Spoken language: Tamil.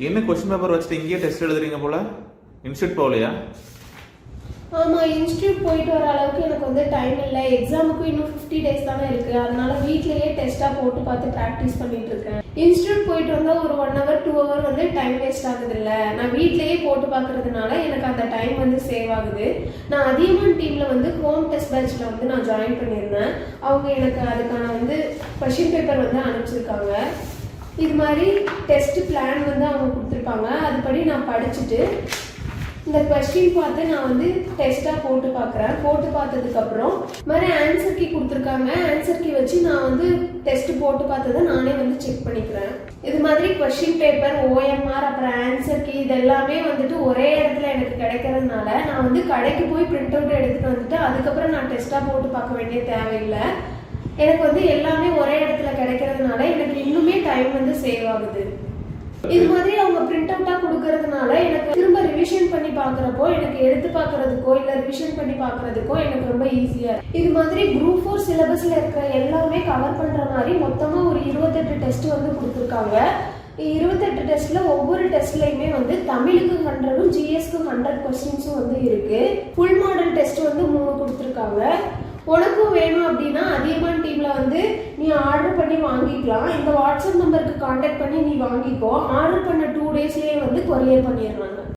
என்ன क्वेश्चन பேப்பர் வச்சிட்டு இங்கேயே டெஸ்ட் எழுதுறீங்க போல? இன்ஸ்டியூட் போகலையா? ஆமா, இன்ஸ்டியூட் போயிட்டு வர அளவுக்கு எனக்கு வந்து டைம் இல்லை. எக்ஸாமுக்கு இன்னும் 50 டேஸ் தானே இருக்கு. அதனால வீட்லயே டெஸ்டா போட்டு பார்த்து ப்ராக்டிஸ் பண்ணிட்டு இருக்கேன். இன்ஸ்டியூட் போயிட்டு வந்தா ஒரு 1 hour 2 hour வந்து டைம் வேஸ்ட் ஆகுது இல்ல. நான் வீட்லயே போட்டு பார்க்கறதுனால எனக்கு அந்த டைம் வந்து சேவ் ஆகுது. நான் அதியமான் டீம்ல வந்து ஹோம் டெஸ்ட் பேட்ச்ல வந்து நான் ஜாயின் பண்ணியிருந்தேன். அவங்க எனக்கு அதுக்கான வந்து கொஸ்டின் பேப்பர் வந்து அனுப்பிச்சிருக்காங்க. இது மாதிரி டெஸ்ட் பிளான் வந்து அவங்க கொடுத்துருப்பாங்க. அதுபடி நான் படிச்சுட்டு இந்த கொஸ்டின் பார்த்து நான் வந்து டெஸ்ட்டாக போட்டு பார்க்குறேன். போட்டு பார்த்ததுக்கப்புறம் மாதிரி ஆன்சர் கீ கொடுத்துருக்காங்க. ஆன்சர் கீ வச்சு நான் வந்து டெஸ்ட் போட்டு பார்த்ததை நானே வந்து செக் பண்ணிக்கிறேன். இது மாதிரி கொஸ்டின் பேப்பர், ஓஎம்ஆர், அப்புறம் ஆன்சர் கீ இதெல்லாமே வந்துட்டு ஒரே இடத்துல எனக்கு கிடைக்கிறதுனால நான் வந்து கடைக்கு போய் பிரிண்ட் அவுட் எடுத்துகிட்டு வந்துட்டு அதுக்கப்புறம் நான் டெஸ்ட்டாக போட்டு பார்க்க வேண்டிய தேவையில்லை. எனக்கு வந்து எல்லாமே ஒரே இடத்துல கிடைக்கிறதுனால எனக்கு இன்னுமே டைம் வந்து சேவ் ஆகுது. இது மாதிரி அவங்க பிரிண்ட் அவுட்டா கொடுக்கறதுனால எனக்கு திரும்ப ரிவிஷன் பண்ணி பாக்குறப்போ எனக்கு எடுத்து பாக்குறதுக்கோ இல்ல ரிவிஷன் பண்ணி பாக்குறதுக்கோ எனக்கு ரொம்ப ஈஸியா. இது மாதிரி குரூப் 4 சிலபஸ்ல இருக்கிற எல்லாமே கவர் பண்ற மாதிரி மொத்தமா ஒரு 28 டெஸ்ட் வந்து கொடுத்துருக்காங்க. 28 டெஸ்ட்ல ஒவ்வொரு டெஸ்ட்லயுமே வந்து தமிழுக்கு 100, ஜிஎஸ்க்கு 100 கொஸ்டின்ஸும் வந்து இருக்கு. ஃபுல் மாடல் டெஸ்ட் வந்து 3 கொடுத்துருக்காங்க. உனக்கும் வேணும் அப்படின்னா அதியமான் டீம்ல வந்து நீ ஆர்டர் பண்ணி வாங்கிக்கலாம். இந்த வாட்ஸ்அப் நம்பருக்கு கான்டாக்ட் பண்ணி நீ வாங்கிக்கோ. ஆர்டர் பண்ண 2 டேஸ்லயே வந்து கொரியர் பண்ணிடுறாங்க.